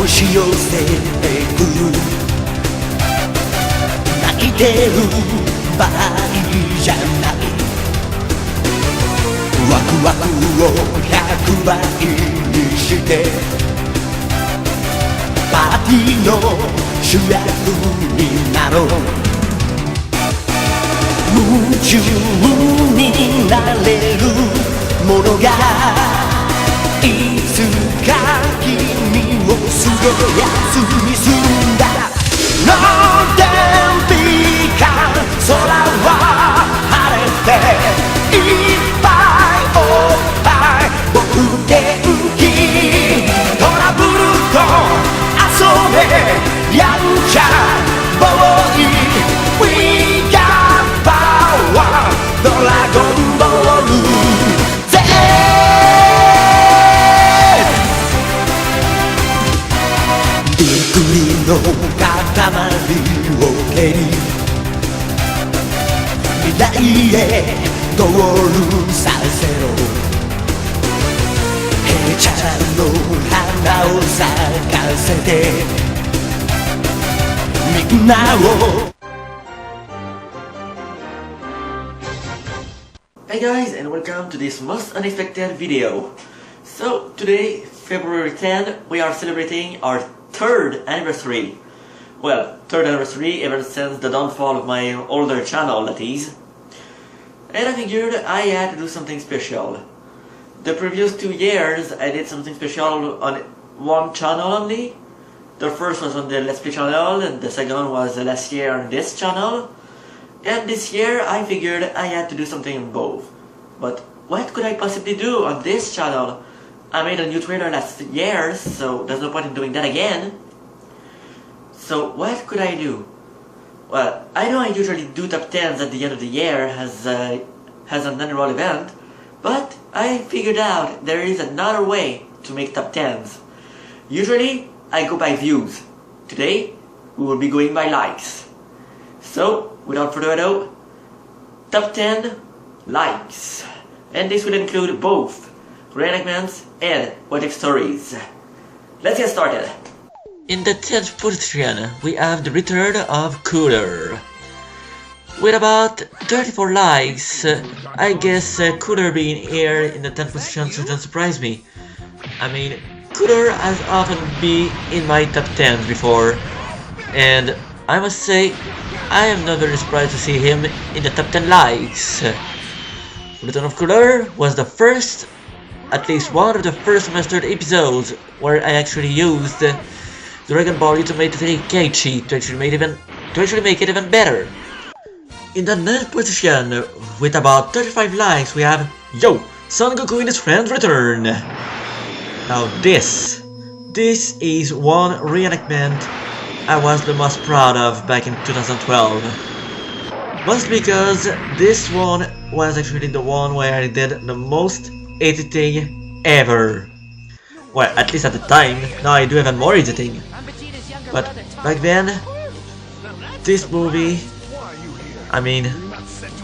押し寄せてくる泣いてる場合じゃないワクワクを100倍にしてパーティーの主役になろう夢中になれるものがいつか君をすげやつにするんだの天日間空は晴れていっぱいおっぱい僕元気トラブルと遊べやんちゃボーイ We got power ドラゴンボールびっくりの塊を蹴り未来へゴールさせろヘチャラの花を咲かせてみんなを Hey guys, and welcome to this most unexpected video. So today, February 10, we are celebrating our third anniversary. Well, third anniversary ever since the downfall of my older channel, that is. And I figured I had to do something special. The previous 2 years I did something special on one channel only. The first was on the Let's Play channel, and the second was last year on this channel. And this year I figured I had to do something on both. But what could I possibly do on this channel? I made a new trailer last year, so there's no point in doing that again. So what could I do? Well, I know I usually do top 10s at the end of the year as an annual event, but I figured out there is another way to make top 10s. Usually I go by views. Today we will be going by likes. So without further ado, top 10 likes. And this will include both reenactments and poetic stories. Let's get started. In the 10th position, we have the return of Cooler. With about 34 likes, I guess Cooler being here in the 10th position shouldn't surprise me. I mean, Cooler has often been in my top 10 before, and I must say, I am not very surprised to see him in the top 10 likes. Return of Cooler was the first, at least one of the first mastered episodes where I actually used the Dragon Ball Ultimate 3K cheat to actually make it even better. In the 9th position, with about 35 likes, we have Yo! Son Goku and his friends return! Now this is one reenactment I was the most proud of back in 2012. Mostly because this one was actually the one where I did the most editing ever. Well, at least at the time. Now I do even more editing. But back then, this movie, I mean,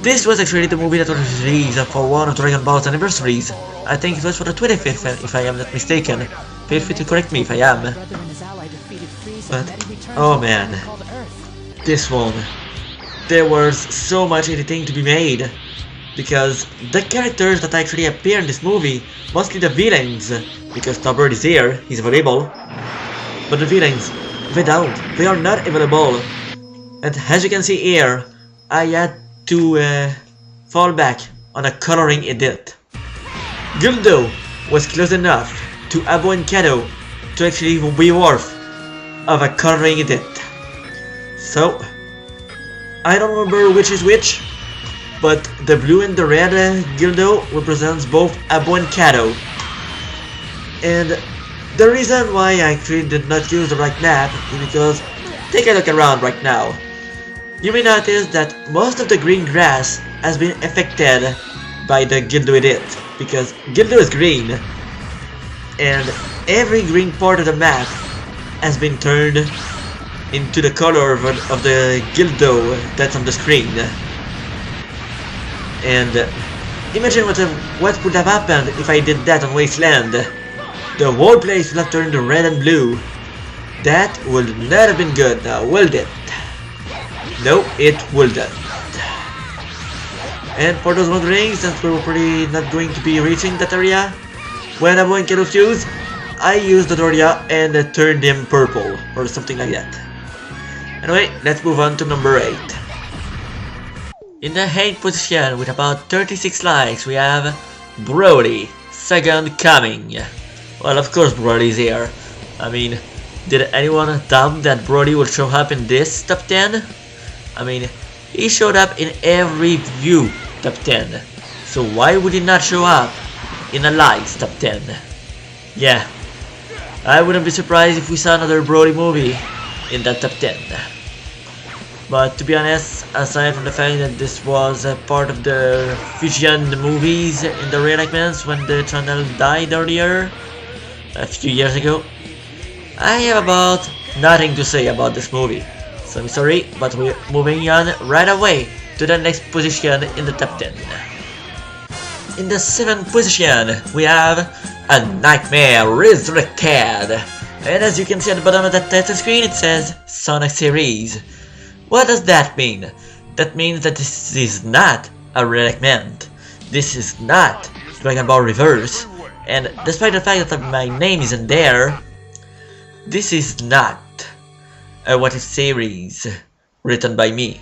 this was actually the movie that was released for one of Dragon Ball's anniversaries. I think it was for the 25th, if I am not mistaken. Feel free to correct me if I am. But, oh man, this one, there was so much editing to be made. Because the characters that actually appear in this movie, mostly the villains, because Topper is here, he's available. But the villains, they are not available. And as you can see here, I had to fall back on a coloring edit. Gildo was close enough to Abo and Kado to actually be worth of a coloring edit. So, I don't remember which is which, but the blue and the red Gildo represents both Abo and Kado. And the reason why I actually did not use the right map is because, take a look around right now. You may notice that most of the green grass has been affected by the Gildo edit, because Gildo is green, and every green part of the map has been turned into the color of the Gildo that's on the screen. And imagine what would have happened if I did that on Wasteland. The whole place would have turned red and blue, That would not have been good now, will it? No, it wouldn't. And for those wondering, since we were probably not going to be reaching that area, when I'm going to fuse, I use the Doria and turn them purple, or something like that. Anyway, let's move on to number 8. In the 8th position, with about 36 likes, we have Brody, Second Coming. Well, of course Brody's here. I mean, did anyone doubt that Brody would show up in this top 10? I mean, he showed up in every view top 10. So why would he not show up in a likes top 10? Yeah, I wouldn't be surprised if we saw another Brody movie in that top 10. But to be honest, aside from the fact that this was a part of the Fusion movies in the Re-enactments when the channel died earlier, a few years ago, I have about nothing to say about this movie. So I'm sorry, but we're moving on right away to the next position in the top 10. In the 7th position, we have A Nightmare Resurrected. And as you can see at the bottom of that title screen, it says Sonic Series. What does that mean? That means that this is not a reenactment. This is not Dragon Ball Reverse. And despite the fact that my name isn't there, this is not a What If series written by me.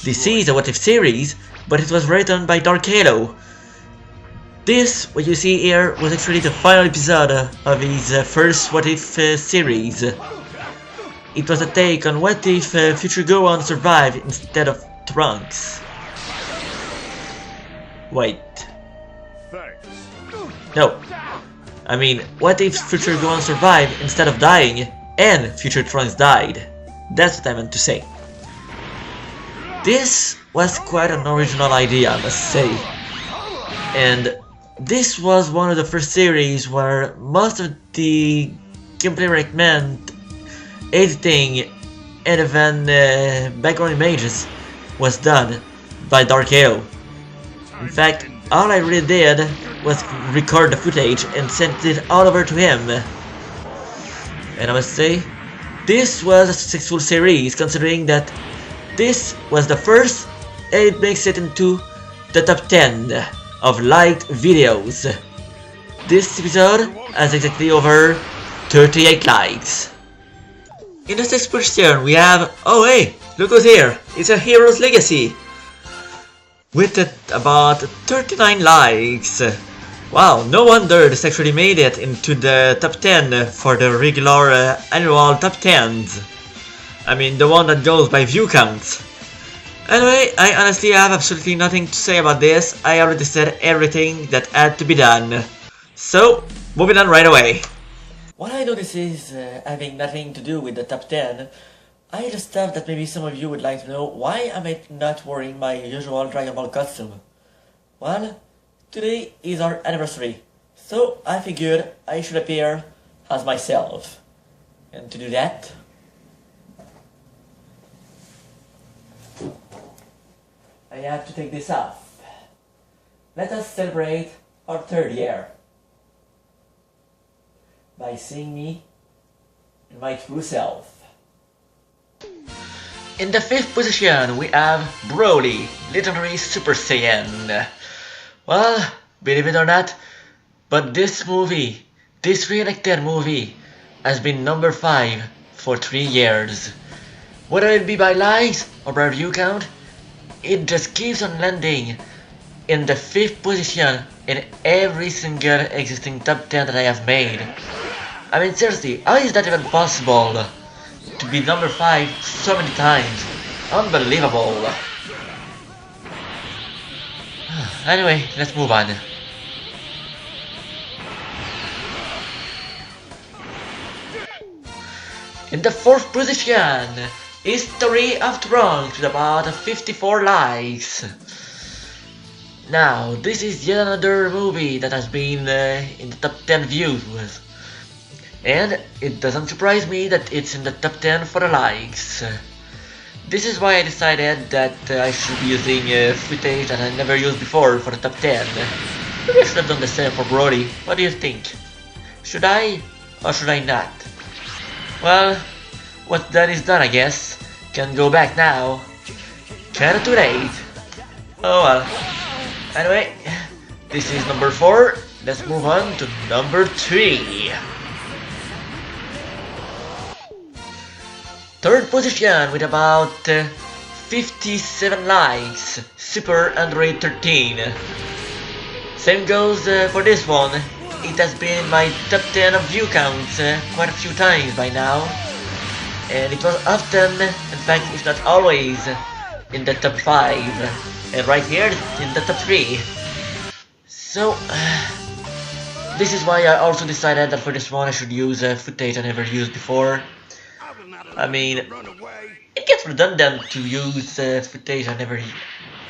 This is a What If series, but it was written by Dark Halo. This, what you see here, was actually the final episode of his first What If series. It was a take on what if Future Gohan survived instead of Trunks. Wait. No. I mean, what if Future Gohan survived instead of dying and Future Trunks died? That's what I meant to say. This was quite an original idea, I must say. And this was one of the first series where most of the gameplay recommend editing and even background images was done by Dark Halo. In fact, all I really did was record the footage and sent it all over to him. And I must say, this was a successful series considering that this was the first and it makes it into the top 10 of liked videos. This episode has exactly over 38 likes. In the 6th position we have, oh hey, look who's here, it's A Hero's Legacy! With about 39 likes. Wow, no wonder this actually made it into the top 10 for the regular annual top 10s. I mean, the one that goes by view counts. Anyway, I honestly have absolutely nothing to say about this. I already said everything that had to be done. So, moving on right away. What I know this is having nothing to do with the top 10. I just thought that maybe some of you would like to know why am I not wearing my usual Dragon Ball costume. Well, today is our anniversary, so I figured I should appear as myself. And to do that, I have to take this off. Let us celebrate our 3rd year by seeing me in my true self. In the 5th position we have Broly, Legendary Super Saiyan. Well, believe it or not, but this movie, this reenacted movie, has been number 5 for 3 years. Whether it be by likes or by view count, it just keeps on landing in the 5th position in every single existing top 10 that I have made. I mean seriously, how is that even possible? To be number 5 so many times. Unbelievable. Anyway, let's move on. In the 4th position, History of Trunks with about 54 likes. Now, this is yet another movie that has been in the top 10 views. And it doesn't surprise me that it's in the top 10 for the likes. This is why I decided that I should be using footage that I never used before for the top 10. Maybe I should have done the same for Brody. What do you think? Should I or should I not? Well, what's done is done, I guess. Can go back now. Kinda too late. Oh well. Anyway, this is number 4. Let's move on to number 3. Third position with about 57 likes. Super Android 13. Same goes for this one. It has been in my top 10 of view counts quite a few times by now. And it was often, in fact if not always, in the top 5. And right here in the top 3. So, this is why I also decided that for this one I should use footage I never used before. I mean, it gets redundant to use footage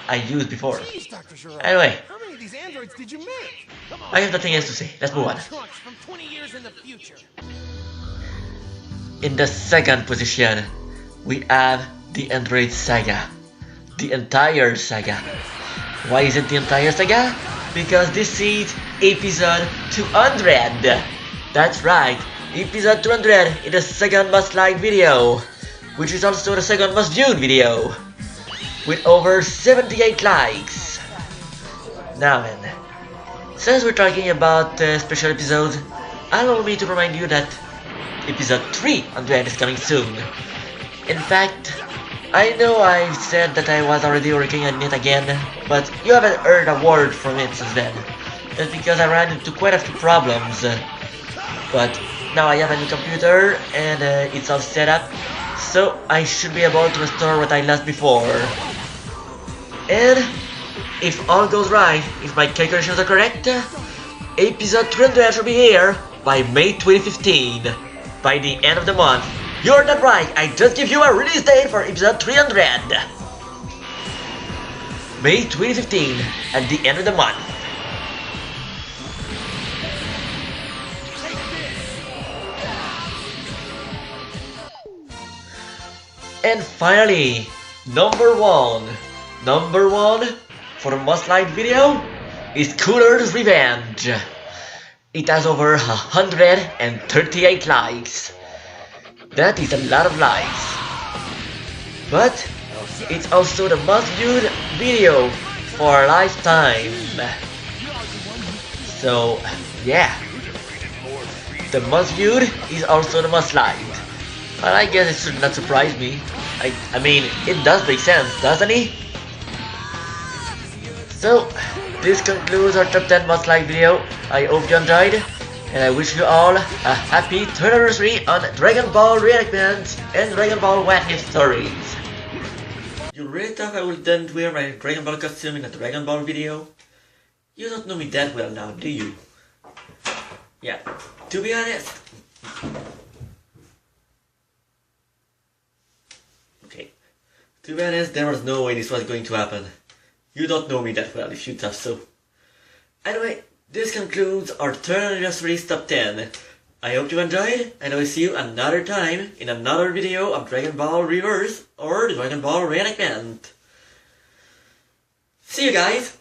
I used before. Anyway, I have nothing else to say. Let's move on. In the second position, we have the Android saga. The entire saga. Why is it the entire saga? Because this is episode 200. That's right. Episode 200 is the second most liked video, which is also the second most viewed video, with over 78 likes. Now then, since we're talking about special episodes, allow me to remind you that episode 300 is coming soon. In fact, I know I've said that I was already working on it again, but you haven't heard a word from it since then. That's because I ran into quite a few problems. But now I have a new computer and it's all set up, so I should be able to restore what I lost before. And if all goes right, if my calculations are correct, episode 300 should be here by May 2015, by the end of the month. You're not right, I just give you a release date for episode 300. May 2015, at the end of the month. And finally, number one for the most liked video is Cooler's Revenge. It has over 138 likes. That is a lot of likes. But it's also the most viewed video for a lifetime. So yeah, the most viewed is also the most liked. Well, I guess it should not surprise me. I mean, it does make sense, doesn't it? So, this concludes our top 10 most liked video. I hope you enjoyed, and I wish you all a happy 3rd anniversary on Dragon Ball Re-enactments and Dragon Ball What If stories. You really thought I would then wear my Dragon Ball costume in a Dragon Ball video? You don't know me that well now, do you? Yeah, to be honest. To be honest, there was no way this was going to happen. You don't know me that well if you thought so. Anyway, this concludes our 3rd anniversary top 10. I hope you enjoyed, and I will see you another time in another video of Dragon Ball Reverse or Dragon Ball Reenactment. See you guys!